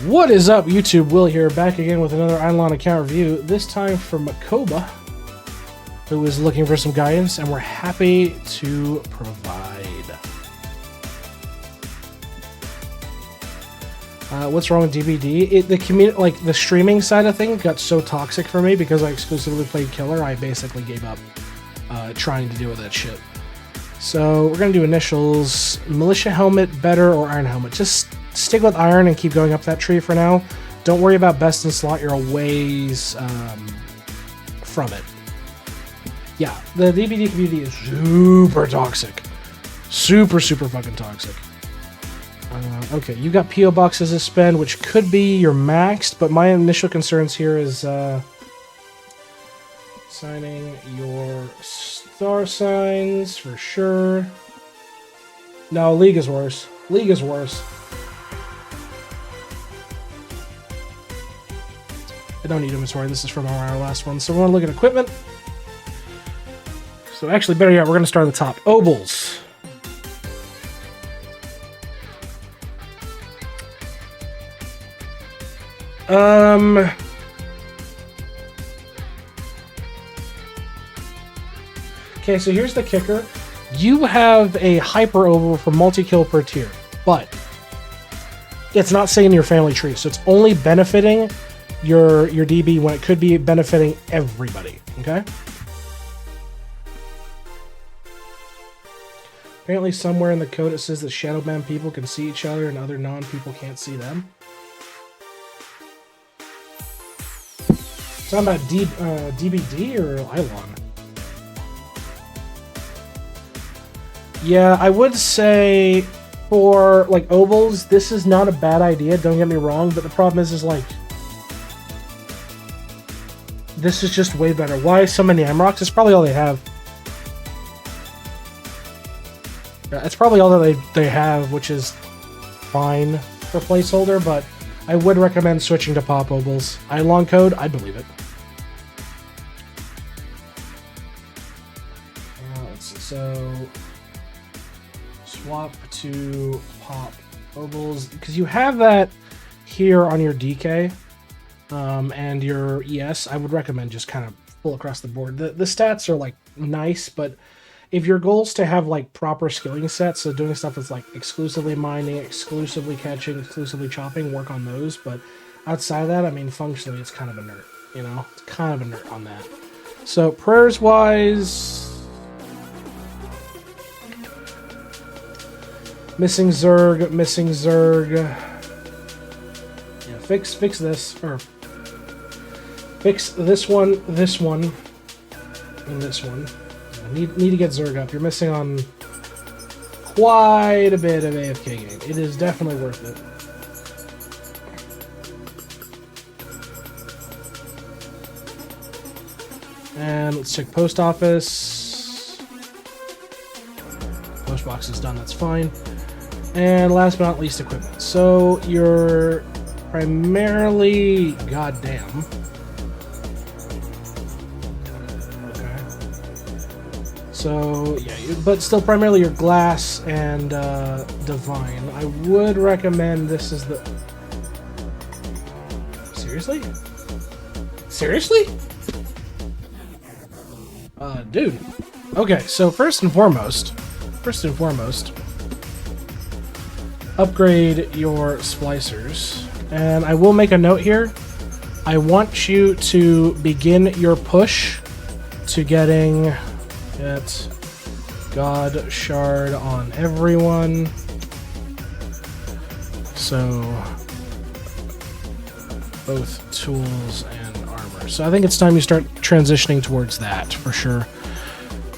What is up, YouTube? Will here, back again with another IdleOn account review, this time for Makoba, who is looking for some guidance, and we're happy to provide. What's wrong with DBD? The streaming side of things got so toxic for me because I exclusively played Killer, I basically gave up trying to deal with that shit. So we're going to do initials, Militia Helmet, better, or Iron Helmet. Just stick with Iron and keep going up that tree for now. Don't worry about best in slot, you're a ways from it. Yeah, the DBD community is super toxic. Super fucking toxic. Okay, you've got PO boxes to spend, which could be your maxed, but my initial concerns here is signing your star signs for sure. No, League is worse. League is worse. I don't need inventory. This is from our last one. So we want to look at equipment. So actually, better yet, we're going to start at the top. Obols. Okay, so here's the kicker. You have a hyper obol for multi-kill per tier, but it's not saying your family tree, so it's only benefiting your DB when it could be benefiting everybody, okay? Apparently somewhere in the code it says that Shadowban people can see each other and other non-people can't see them. Talking about DBD or IdleOn? Yeah, I would say for like Obols, this is not a bad idea, don't get me wrong, but the problem is like this is just way better. Why so many Amrocks? It's probably all they have. Yeah, it's probably all that they have, which is fine for placeholder, but I would recommend switching to POP Obols. IdleOn code, I believe it. Let's see, so swap to POP Obols, because you have that here on your DK and your ES. I would recommend just kind of full across the board. The stats are like nice, but if your goal is to have like proper skilling sets, so doing stuff that's like exclusively mining, exclusively catching, exclusively chopping, work on those. But outside of that, I mean, functionally, it's kind of a nerd, you know? It's kind of a nerd on that. So prayers-wise, missing Zerg, missing Zerg. Yeah, fix this, or fix this one, and this one. Need to get Zerg up. You're missing on quite a bit of AFK game. It is definitely worth it. And let's check post office. Post box is done, that's fine. And last but not least, equipment. So you're primarily goddamn. So, yeah, but still primarily your glass and divine. I would recommend this is the... Seriously? Seriously? Dude. Okay, so first and foremost, upgrade your splicers. And I will make a note here. I want you to begin your push to getting... Get Godshard on everyone. So both tools and armor. So I think it's time you start transitioning towards that for sure.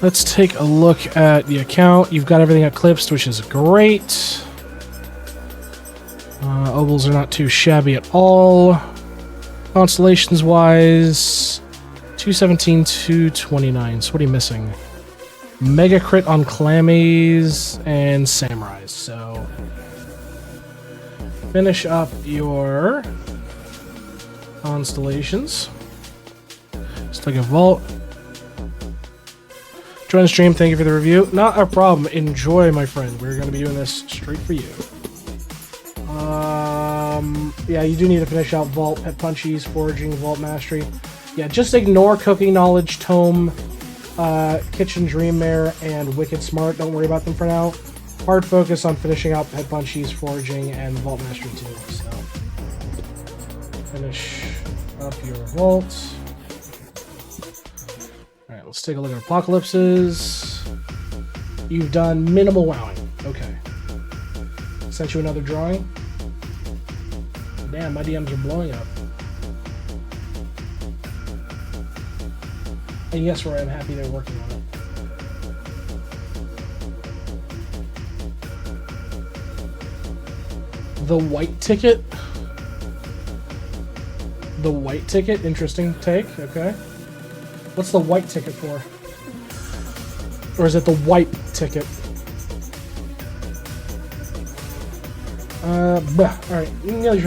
Let's take a look at the account. You've got everything eclipsed, which is great. Obols are not too shabby at all. Constellations wise, 217, 229. So what are you missing? Mega crit on Clammies and Samurais. So finish up your Constellations. Let's take a vault. Join the stream. Thank you for the review. Not a problem. Enjoy, my friend. We're going to be doing this straight for you. Yeah, you do need to finish out Vault, Pet Punchies, Foraging, Vault Mastery. Yeah, just ignore Cooking Knowledge, Tome, Kitchen Dreammare, and Wicked Smart. Don't worry about them for now. Hard focus on finishing out Pet Punchies, Foraging, and Vault Mastery too. So, finish up your vaults. Alright, let's take a look at Apocalypses. You've done minimal wowing. Okay. Sent you another drawing. Damn, my DMs are blowing up. And yes, Roy, I'm happy they're working on it. The white ticket? The white ticket? Interesting take, okay. What's the white ticket for? Or is it the wipe ticket? Alright, nearly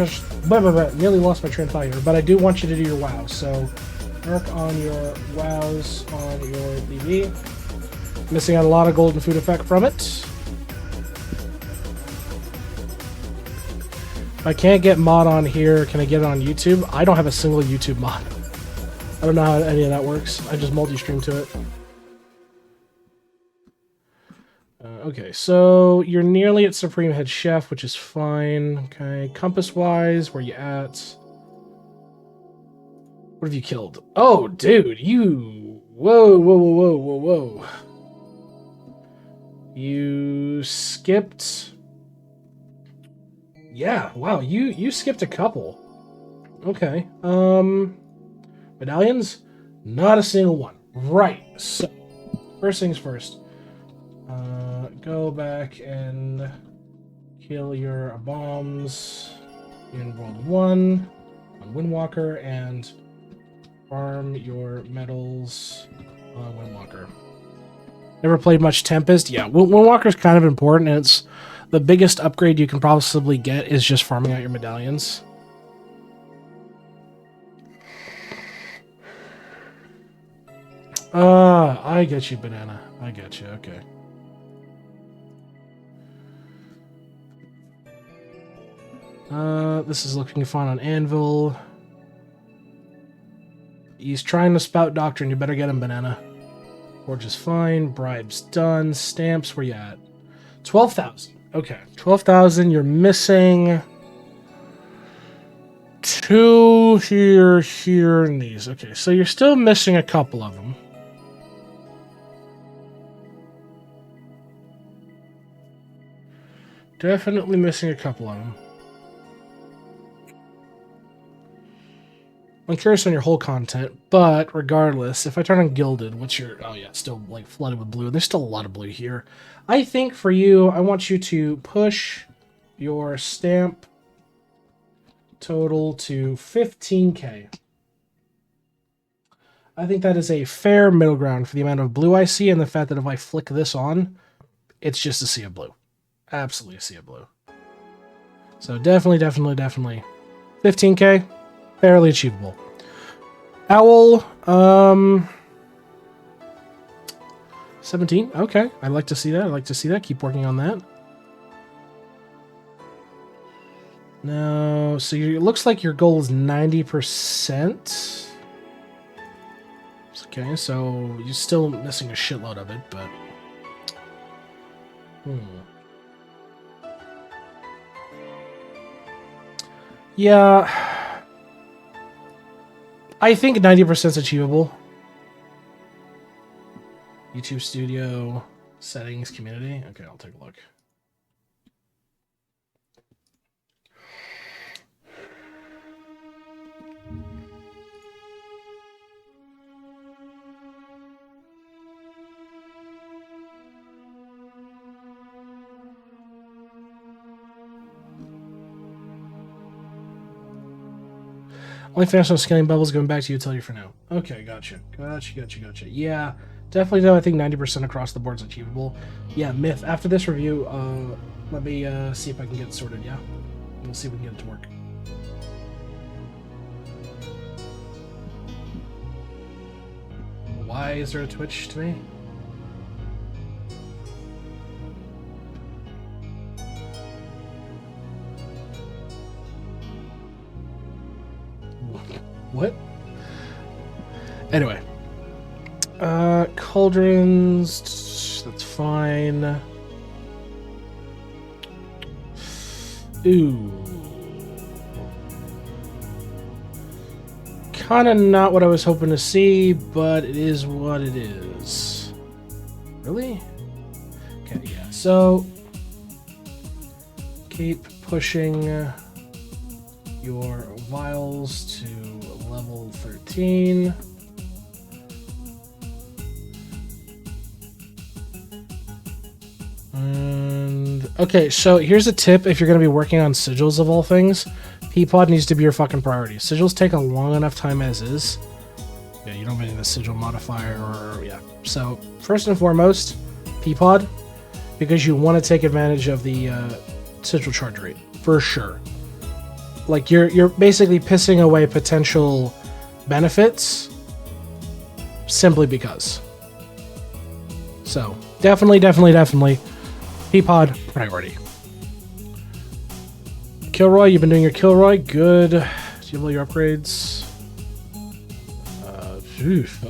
lost my train of thought here, but I do want you to do your wows, so work on your wows on your DB. Missing out a lot of golden food effect from it. If I can't get mod on here, can I get it on YouTube? I don't have a single YouTube mod. I don't know how any of that works. I just multi-stream to it. Okay, so you're nearly at Supreme Head Chef, which is fine. Okay, compass-wise, where you at? What have you killed? Oh, dude, you... Whoa, whoa, whoa, whoa, whoa, whoa. You skipped... Yeah, wow, you skipped a couple. Okay, medallions? Not a single one. Right, so, first things first. Go back and kill your Aboms in World 1 on Windwalker and farm your medals on Windwalker. Never played much Tempest? Yeah, Windwalker's kind of important, and it's the biggest upgrade you can possibly get is just farming out your medallions. I get you, Banana. I get you, okay. This is looking fun on Anvil. He's trying to spout Doctrine. You better get him, Banana. Forge is fine. Bribes done. Stamps, where you at? 12,000. Okay, 12,000. You're missing 2 here, and these. Okay, so you're still missing a couple of them. Definitely missing a couple of them. I'm curious on your whole content, but regardless, if I turn on Gilded, what's your... Oh yeah, still like flooded with blue. There's still a lot of blue here. I think for you, I want you to push your stamp total to 15k. I think that is a fair middle ground for the amount of blue I see and the fact that if I flick this on, it's just a sea of blue. Absolutely a sea of blue. So definitely 15k. Fairly achievable. Owl, 17. Okay, I'd like to see that. I'd like to see that. Keep working on that. Now, so it looks like your goal is 90%. Okay, so you're still missing a shitload of it, but... Yeah... I think 90% is achievable. YouTube Studio, settings, community. Okay, I'll take a look. Only finish on scaling bubbles, going back to utility for now. Okay, gotcha. Gotcha. Yeah, definitely though, I think 90% across the board is achievable. Yeah, Myth, after this review, let me see if I can get it sorted, yeah? We'll see if we can get it to work. Why is there a Twitch to me? What? Anyway. Cauldrons, that's fine. Ooh. Kinda not what I was hoping to see, but it is what it is. Really? Okay, yeah, so keep pushing your vials to level 13. And okay, so here's a tip if you're going to be working on sigils of all things. P-Pod needs to be your fucking priority. Sigils take a long enough time as is. Yeah, you don't need the sigil modifier or yeah. So first and foremost, P-Pod, because you want to take advantage of the sigil charge rate for sure. Like you're basically pissing away potential benefits simply because. So definitely. P-Pod priority. Kilroy, you've been doing your Kilroy. Good. Do you have all your upgrades?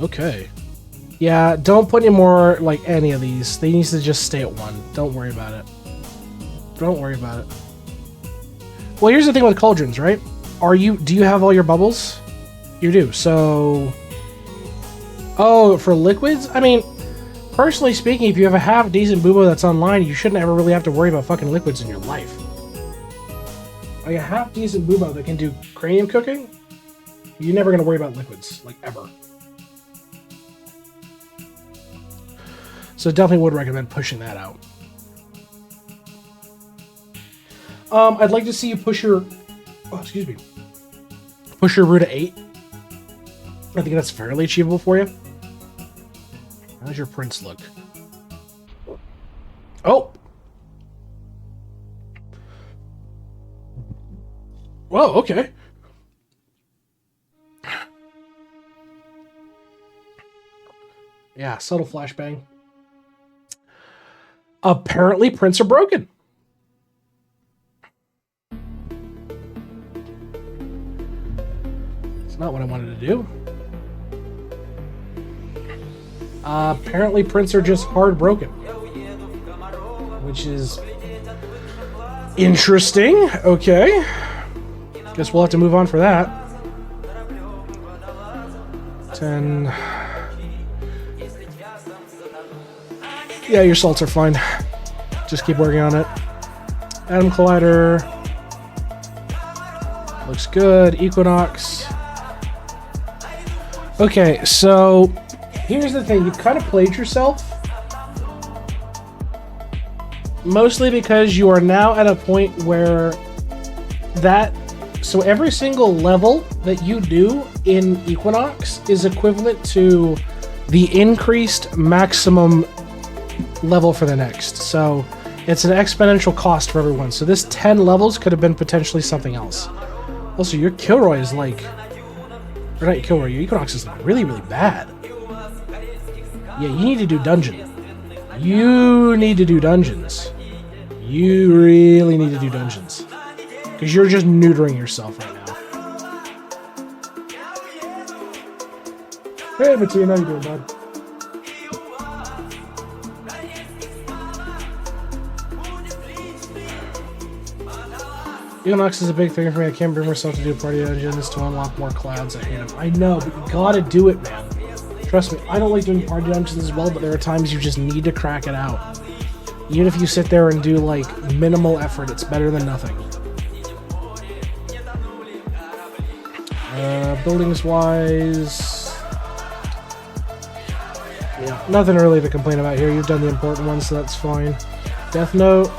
Okay. Yeah, don't put any more, like, any of these. They need to just stay at 1. Don't worry about it. Don't worry about it. Well, here's the thing with cauldrons, right? Do you have all your bubbles? You do, so... Oh, for liquids? I mean... Personally speaking, if you have a half-decent bubo that's online, you shouldn't ever really have to worry about fucking liquids in your life. Like a half-decent bubo that can do cranium cooking, you're never going to worry about liquids, like ever. So definitely would recommend pushing that out. I'd like to see you push your... Oh, excuse me. Push your root to 8. I think that's fairly achievable for you. How's your prince look? Oh! Whoa, okay. Yeah, subtle flashbang. Apparently, prints are broken. It's not what I wanted to do. Apparently prints are just hard broken, which is interesting. Okay, guess we'll have to move on for that. 10. Yeah, your salts are fine. Just keep working on it. Atom Collider looks good. Equinox. Okay, so here's the thing, you've kind of played yourself. Mostly because you are now at a point where so every single level that you do in Equinox is equivalent to the increased maximum level for the next. So it's an exponential cost for everyone. So this 10 levels could have been potentially something else. Also, your Kilroy is like... Or not your Kilroy, your Equinox is like really, really bad. Yeah, you need to do dungeon. You need to do dungeons. You really need to do dungeons. Because you're just neutering yourself right now. Hey, Mattia, how you doing, bud? Equinox is a big thing for me. I can't bring myself to do party dungeons to unlock more clouds. I hate them. I know, but you gotta do it, man. Trust me, I don't like doing party dungeons as well, but there are times you just need to crack it out. Even if you sit there and do, like, minimal effort, it's better than nothing. Buildings-wise... Yeah, nothing really to complain about here. You've done the important ones, so that's fine. Death Note...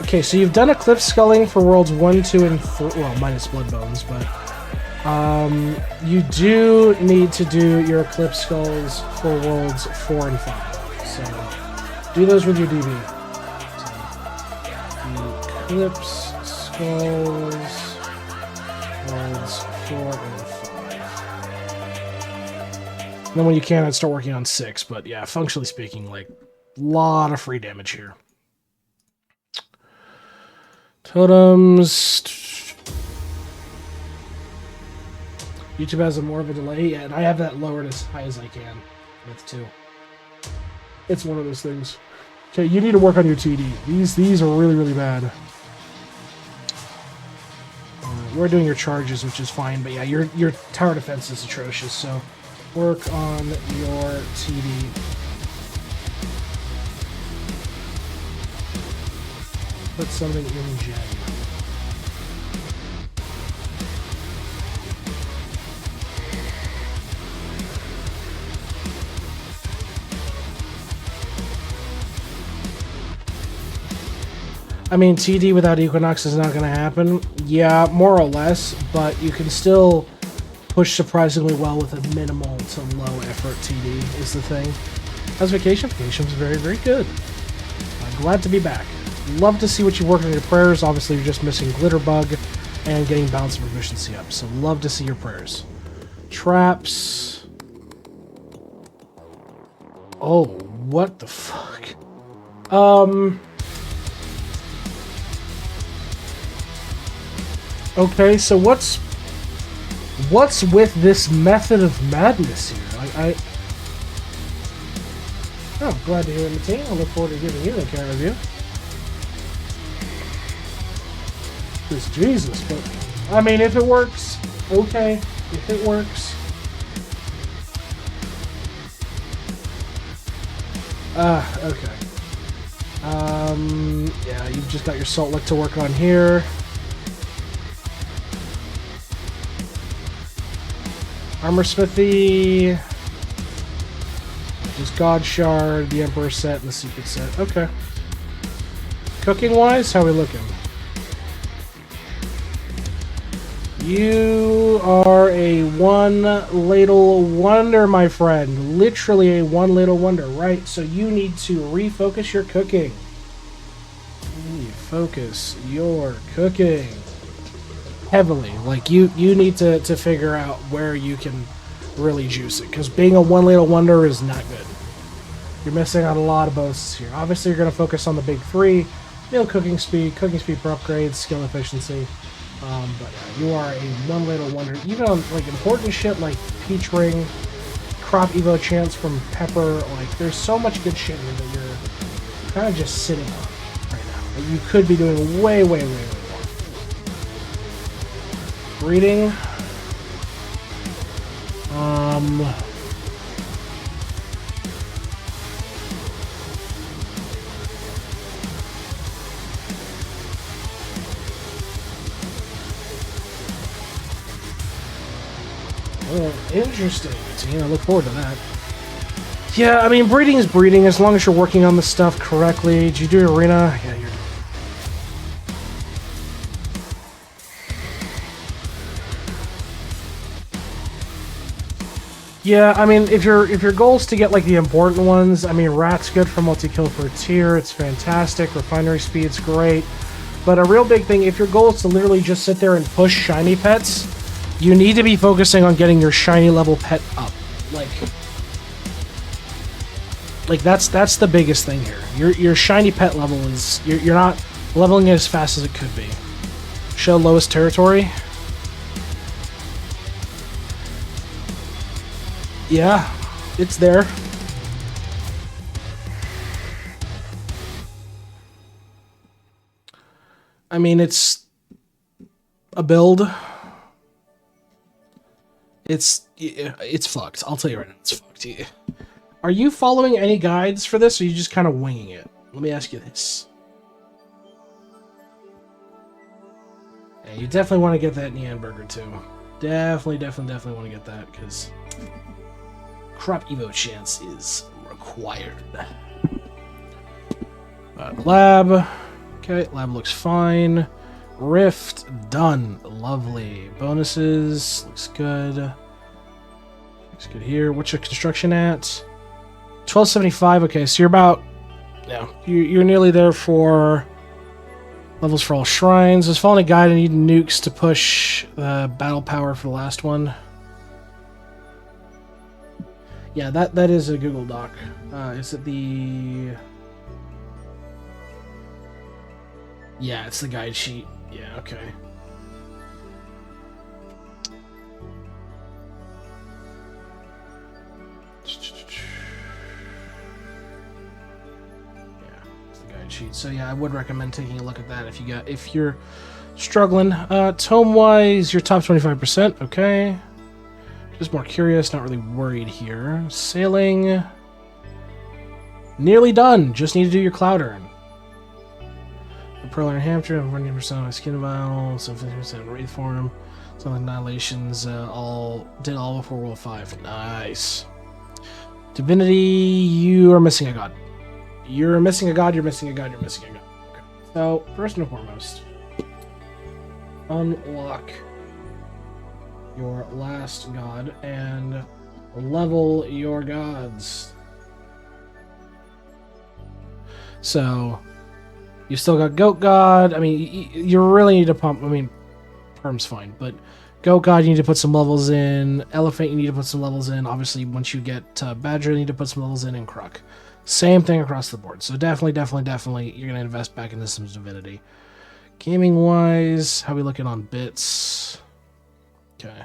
okay, so you've done Eclipse sculling for Worlds 1, 2, and 3... Well, minus Blood Bones, but... you do need to do your Eclipse skulls for Worlds 4 and 5. So, do those with your DB. So, Eclipse skulls... Worlds 4 and 5. And then when you can, I'd start working on 6, but yeah, functionally speaking, like, a lot of free damage here. Totems. YouTube has a more of a delay, yeah, and I have that lowered as high as I can with 2. It's one of those things. Okay, you need to work on your TD. These are really, really bad. We're doing your charges, which is fine, but yeah, your tower defense is atrocious, so work on your TD. Put something in gen. I mean, TD without Equinox is not going to happen. Yeah, more or less, but you can still push surprisingly well with a minimal to low effort TD is the thing. How's vacation? Vacation's very, very good. Glad to be back. Love to see what you worked on your prayers. Obviously, you're just missing Glitterbug and getting balance and proficiency up. So love to see your prayers. Traps. Oh, what the fuck? Okay, so what's with this method of madness here? Oh, glad to hear it, Mateen. I look forward to giving you the care review. Just Jesus, but I mean, if it works, okay. If it works. Okay. Yeah, you've just got your Salt Lick to work on here. Armor Smithy. Just Godshard, the Emperor set, and the Secret set. Okay. Cooking-wise, how are we looking? You are a one ladle wonder, my friend. Literally a one ladle wonder, right? So you need to refocus your cooking. Refocus your cooking. Heavily. Like, you need to figure out where you can really juice it. Because being a one ladle wonder is not good. You're missing out a lot of bonuses here. Obviously, you're going to focus on the big 3. Meal cooking speed for upgrades, skill efficiency. But you are a one ladle wonder. Even on like important shit like Peach Ring, Crop Evo Chance from Pepper, like there's so much good shit here that you're kind of just sitting on right now. But you could be doing way, way, way, way more. Breeding. Oh, interesting. I look forward to that. Yeah, I mean, breeding is breeding as long as you're working on the stuff correctly. Did you do arena? Yeah, you're... Yeah, I mean, if your goal is to get like the important ones, I mean, Rat's good for multi-kill for a tier. It's fantastic. Refinery speed's great. But a real big thing, if your goal is to literally just sit there and push shiny pets, you need to be focusing on getting your shiny level pet up. Like that's the biggest thing here. Your shiny pet level is you're not leveling it as fast as it could be. Show lowest territory. Yeah, it's there. I mean, it's a build. It's fucked. I'll tell you right now, it's fucked. Are you following any guides for this, or are you just kind of winging it? Let me ask you this. Yeah, you definitely want to get that Neon Burger too. Definitely want to get that, because Crop Evo Chance is required. Lab. Okay, lab looks fine. Rift, done. Lovely. Bonuses, looks good. Looks good here. What's your construction at? 1275. Okay, so you're about... Yeah, you're nearly there for levels for all shrines. There's following a guide. I need nukes to push battle power for the last one. Yeah, that is a Google Doc. Is it the... Yeah, it's the guide sheet. Yeah, okay. sheet. So yeah, I would recommend taking a look at that if you're struggling. Tome-wise, you're top 25%. Okay. Just more curious, not really worried here. Sailing. Nearly done. Just need to do your cloud urn. Pearl Iron Hamster, 100% on my skin vials, 50% wraith form, some annihilations, all before World 5. Nice. Divinity, you are missing a god. You're missing a god, you're missing a god, you're missing a god. Okay. So, first and foremost, unlock your last god and level your gods. So, you still got Goat God. I mean, you really need to pump. I mean, Perm's fine, but Goat God, you need to put some levels in. Elephant, you need to put some levels in. Obviously, once you get Badger, you need to put some levels in. And Kruk. Same thing across the board. So definitely, you're going to invest back into some Divinity. Gaming-wise, how are we looking on bits? Okay.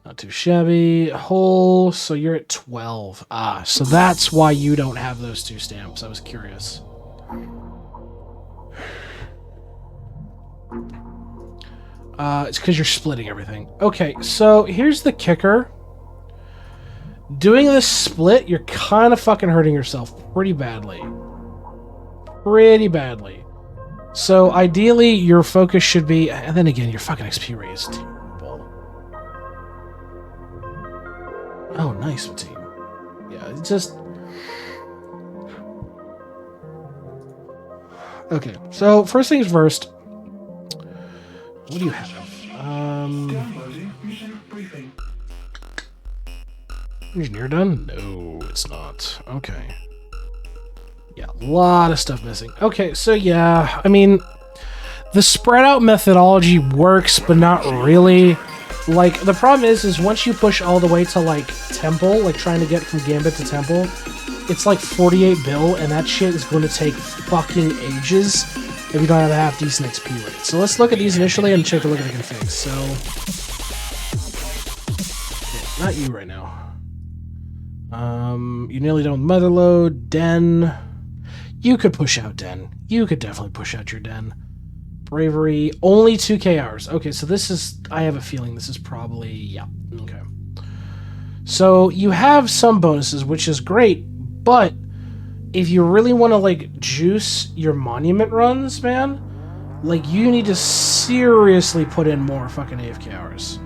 Not too shabby. Whole, so you're at 12. Ah, so that's why you don't have those two stamps. I was curious. It's because you're splitting everything. Okay, so here's the kicker. Doing this split, you're kind of fucking hurting yourself pretty badly. Pretty badly. So ideally, your focus should be... And then again, your fucking XP rate is terrible. Oh, nice team. Yeah, it's just... Okay, so first things first. What do you have? Engineer done? No, it's not. Okay. Yeah, a lot of stuff missing. Okay, so yeah, I mean, the spread out methodology works, but not really. Like, the problem is once you push all the way to, like, Temple, like trying to get from Gambit to Temple, it's like 48 bill, and that shit is going to take fucking ages if you don't have a half-decent XP rate. So let's look at these initially and take a look at the configs. So, yeah, not you right now. You nearly done with Motherload. Den. You could push out Den. You could definitely push out your Den. Bravery. Only 2k hours. Okay, so this is... I have a feeling this is probably... Yeah, okay. So you have some bonuses, which is great, but if you really want to, like, juice your monument runs, man, like, you need to seriously put in more fucking AFK hours.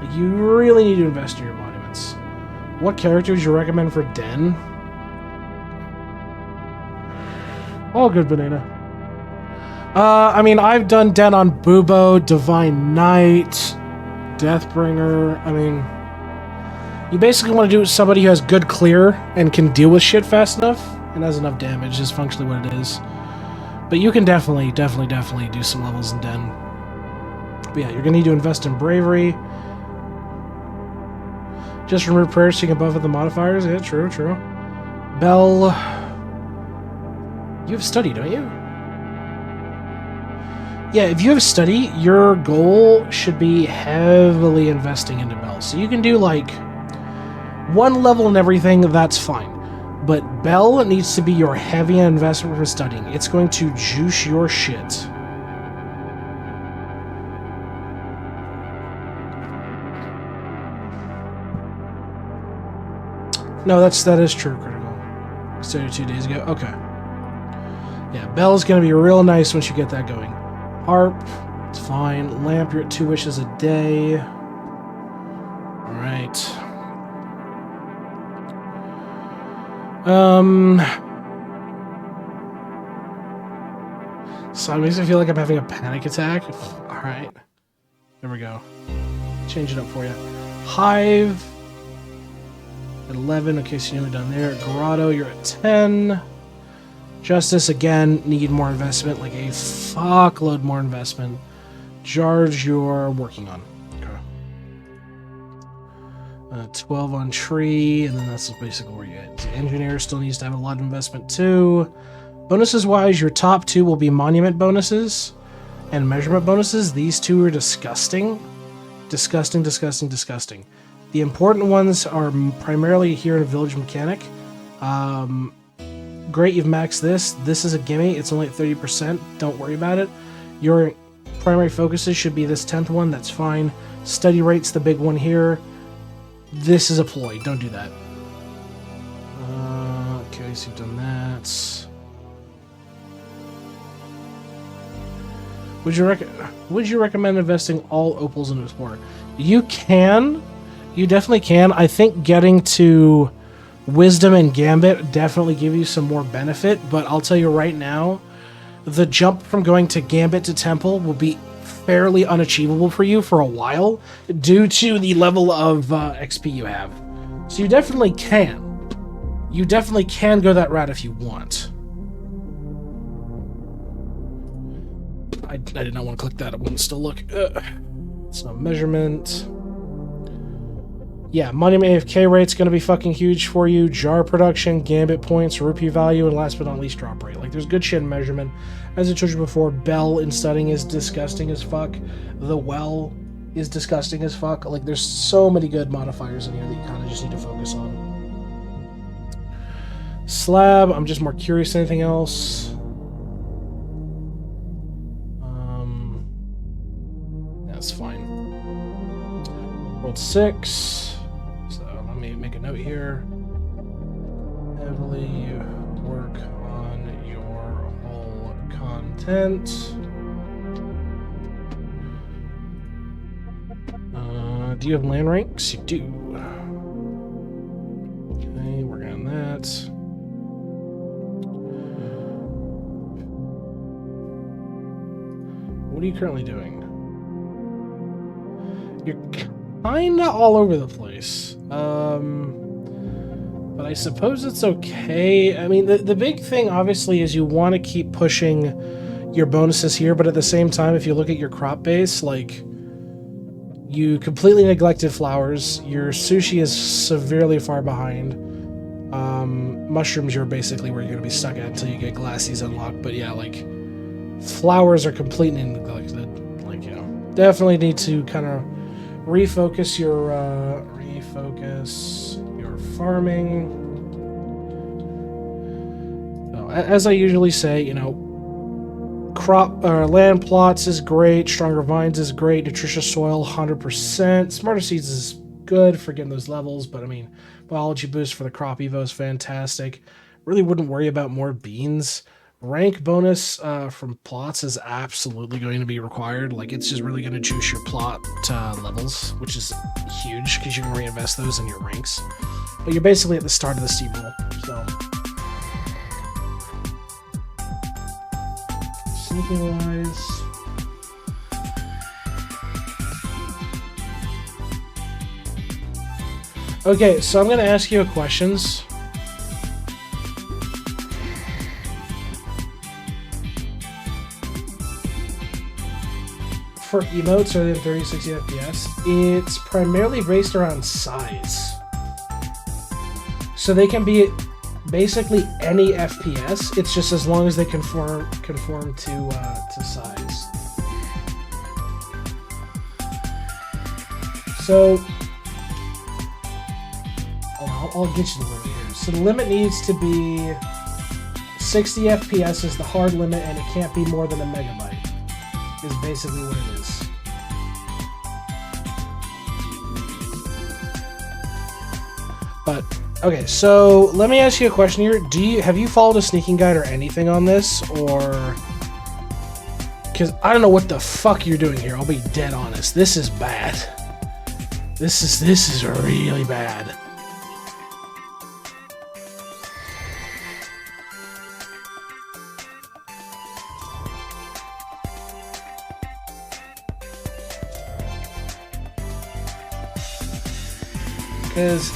Like, you really need to invest in your monuments. What characters you recommend for Den? All good, Banana. I mean, I've done Den on Bubo, Divine Knight, Deathbringer. I mean, you basically want to do it with somebody who has good clear and can deal with shit fast enough and has enough damage is functionally what it is. But you can definitely do some levels in Den. But yeah, you're going to need to invest in Bravery. Just remove prayers so you can buff up the modifiers. Yeah, true. Bell. You have study, don't you? Yeah, if you have study, your goal should be heavily investing into Bell. So you can do like one level and everything, that's fine. But Bell needs to be your heavy investment for studying. It's going to juice your shit. No, that is true, Critical. Studied 2 days ago. Okay. Yeah, Bell's going to be real nice once you get that going. Harp, it's fine. Lamp, you're at 2 wishes a day. Alright. So it makes me feel like I'm having a panic attack. Alright. There we go. Change it up for you. Hive. At 11, okay, so you're done there. Grotto, you're at 10. Justice, again, need more investment, like a fuckload more investment. Jarge, you're working on. Okay. 12 on Tree, and then that's basically where you get. The Engineer still needs to have a lot of investment, too. Bonuses-wise, your top 2 will be Monument bonuses and Measurement bonuses. These 2 are disgusting. Disgusting. The important ones are primarily here in Village Mechanic. great, you've maxed this. This is a gimme. It's only at 30%. Don't worry about it. Your primary focuses should be this 10th one. That's fine. Study rate's the big one here. This is a ploy. Don't do that. Okay, so you've done that. Would you recommend investing all opals into Explorer? You can. You definitely can. I think getting to Wisdom and Gambit definitely give you some more benefit, but I'll tell you right now, the jump from going to Gambit to Temple will be fairly unachievable for you for a while due to the level of XP you have. So you definitely can. You definitely can go that route if you want. I did not want to click that. I wouldn't still look. So measurement. Yeah, money AFK rate's going to be fucking huge for you. Jar production, Gambit points, rupee value, and last but not least, drop rate. Like, there's good shit in measurement. As I told you before, Bell in studying is disgusting as fuck. The Well is disgusting as fuck. Like, there's so many good modifiers in here that you kind of just need to focus on. Slab, I'm just more curious than anything else. That's fine. World 6. Let me make a note here. Heavily work on your whole content. Do you have land ranks? You do. Okay, working on that. What are you currently doing? You're kind of all over the place. But I suppose it's okay. I mean, the big thing, obviously, is you want to keep pushing your bonuses here, but at the same time, if you look at your crop base, like, you completely neglected flowers. Your sushi is severely far behind. Mushrooms, you're basically where you're going to be stuck at until you get Glassies unlocked. But yeah, like, flowers are completely neglected. Like, you know, definitely need to kind of refocus your farming. So, as I usually say, you know, land plots is great, stronger vines is great, nutritious soil 100%, smarter seeds is good for getting those levels, but I mean, biology boost for the crop evo is fantastic. Really wouldn't worry about more beans. Rank bonus from plots is absolutely going to be required. Like, it's just really going to juice your plot levels, which is huge because you can reinvest those in your ranks. But you're basically at the start of the steamroll, so. Sneaking wise. Okay, so I'm going to ask you questions. For emotes are in 30, 60 FPS, it's primarily based around size. So they can be basically any FPS. It's just as long as they conform to size. So I'll get you the limit here. So the limit needs to be 60 FPS is the hard limit, and it can't be more than a megabyte. Is basically what it is. But okay, so let me ask you a question here. Have you followed a sneaking guide or anything on this, or because I don't know what the fuck you're doing here. I'll be dead honest. This is bad. This is really bad. Because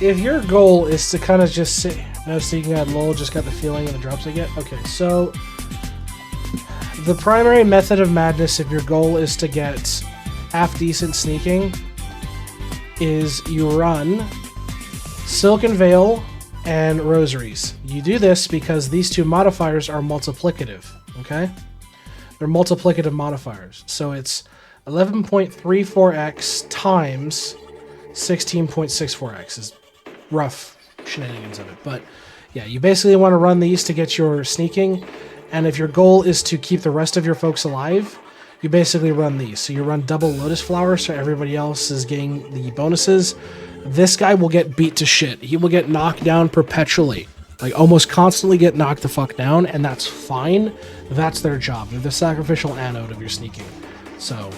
if your goal is to kind of just sit, no sneaking guide, lol, just got the feeling of the drops I get. Okay, so the primary method of madness, if your goal is to get half-decent sneaking, is you run Silken Veil and Rosaries. You do this because these two modifiers are multiplicative, okay? They're multiplicative modifiers. So it's 11.34x times 16.64x is rough shenanigans of it. But Yeah, you basically want to run these to get your sneaking, and if your goal is to keep the rest of your folks alive, you basically run these. So you run double Lotus Flower, so everybody else is getting the bonuses. This guy will get beat to shit. He will get knocked down perpetually. Like, almost constantly get knocked the fuck down, and that's fine. That's their job. They're the sacrificial anode of your sneaking. So,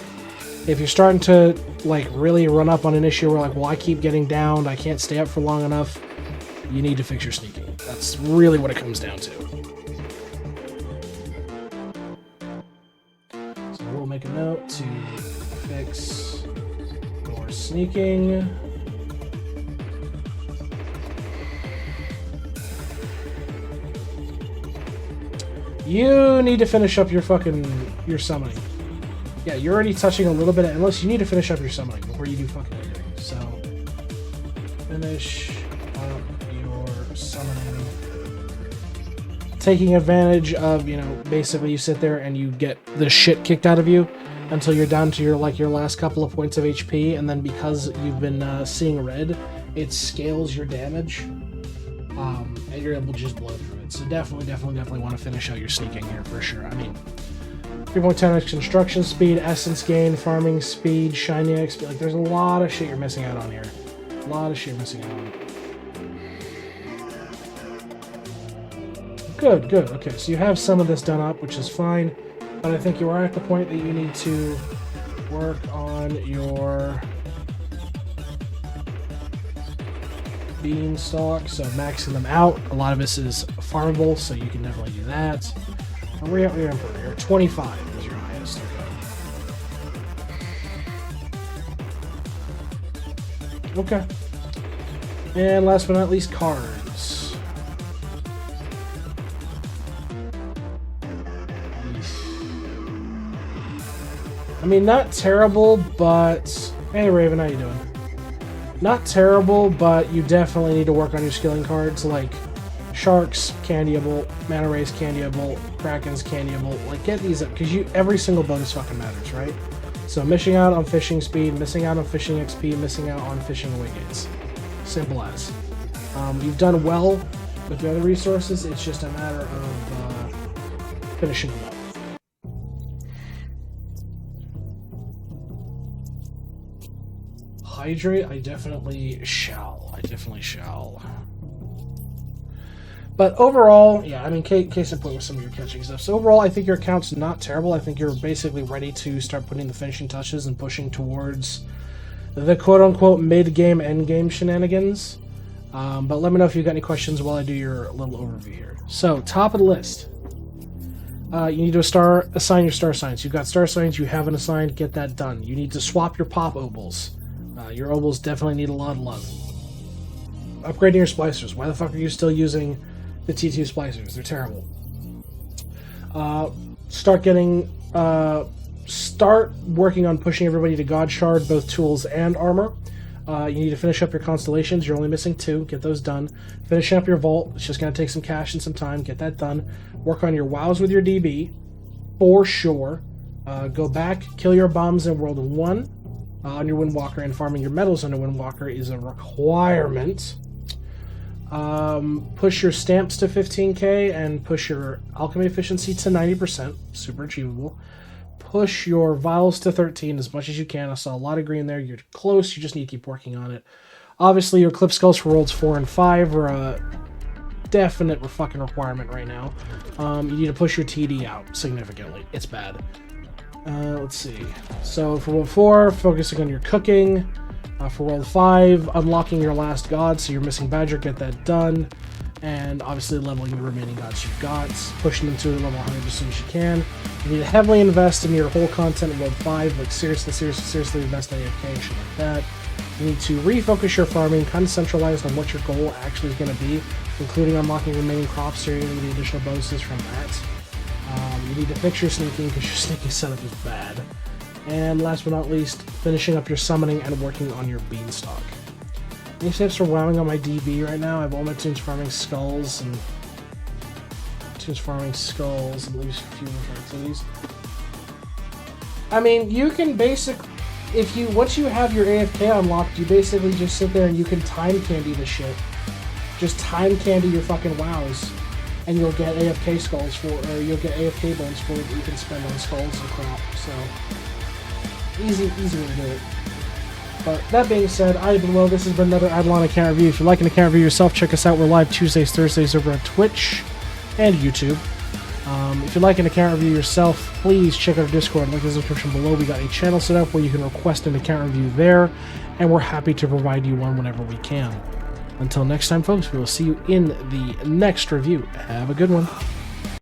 if you're starting to, like, really run up on an issue where, like, well, I keep getting downed, I can't stay up for long enough, you need to fix your sneaking. That's really what it comes down to. So we'll make a note to fix your sneaking. You need to finish up your summoning. Yeah, you're already touching a little bit of endless. You need to finish up your summoning before you do fucking anything. So, finish up your summoning. Taking advantage of, you know, basically you sit there and you get the shit kicked out of you until you're down to your last couple of points of HP, and then because you've been seeing red, it scales your damage, and you're able to just blow through it. So definitely want to finish out your sneaking here for sure. I mean, 3.10x construction speed, essence gain, farming speed, shiny XP. Like, there's a lot of shit you're missing out on here. A lot of shit you're missing out on. Good. Okay, so you have some of this done up, which is fine. But I think you are at the point that you need to work on your beanstalk, so maxing them out. A lot of this is farmable, so you can definitely do that. Where are you at with your Emperor? You're 25 is your highest. Okay. And last but not least, cards. I mean, not terrible, but... Hey, Raven, how you doing? Not terrible, but you definitely need to work on your skilling cards, like Sharks, Candyable, Mana Rays, Candyable, Kraken's, Candyable. Like, get these up, because every single bonus fucking matters, right? So, missing out on fishing speed, missing out on fishing XP, missing out on fishing away gates. Simple as. You've done well with the other resources, it's just a matter of finishing them up. Hydrate, I definitely shall. But overall, yeah, I mean, case in point with some of your catching stuff. So overall, I think your account's not terrible. I think you're basically ready to start putting the finishing touches and pushing towards the quote-unquote mid-game, end-game shenanigans. But let me know if you've got any questions while I do your little overview here. So, top of the list. You need to assign your star signs. You've got star signs you haven't assigned, get that done. You need to swap your POP Obols. Your Obols definitely need a lot of love. Upgrading your Splicers. Why the fuck are you still using the T2 Splicers? They're terrible. Start working on pushing everybody to Godshard, both tools and armor. You need to finish up your Constellations. You're only missing 2. Get those done. Finishing up your Vault. It's just going to take some cash and some time. Get that done. Work on your wows with your DB. For sure. Go back. Kill your bombs in World 1. On your Windwalker, and farming your metals on your Windwalker is a requirement. Push your stamps to 15k and push your alchemy efficiency to 90%. Super achievable. Push your vials to 13 as much as you can. I saw a lot of green there. You're close. You just need to keep working on it. Obviously, your Eclipse skulls for Worlds 4 and 5 are a definite fucking requirement right now. You need to push your TD out significantly. It's bad. Let's see. So for World 4, focusing on your cooking. For World 5, unlocking your last god, so you're missing Badger, get that done. And obviously leveling the remaining gods you've got, pushing them to level 100 as soon as you can. You need to heavily invest in your whole content in World 5, like seriously invest in AFK and shit like that. You need to refocus your farming, kind of centralized on what your goal actually is going to be, including unlocking remaining crops, so you're going to get the additional bonuses from that. You need to fix your sneaking, because your sneaking setup is bad. And last but not least, finishing up your summoning and working on your beanstalk. Any tips for wowing on my DB right now? I have all my tunes farming skulls and least a few different activities. I mean, you can once you have your AFK unlocked, you basically just sit there and you can time candy the shit Just time candy your fucking wows, and you'll get AFK skulls for, or you'll get AFK bones for that you can spend on skulls and crap. So easy way to do it. But that being said, I've been Will. This has been another IdleOn account review. If you're liking the account review yourself, check us out. We're live Tuesdays, Thursdays over on Twitch and YouTube. If you'd like an account review yourself, please check out our Discord. Link in the description below. We got a channel set up where you can request an account review there, and we're happy to provide you one whenever we can. Until next time, folks, we will see you in the next review. Have a good one.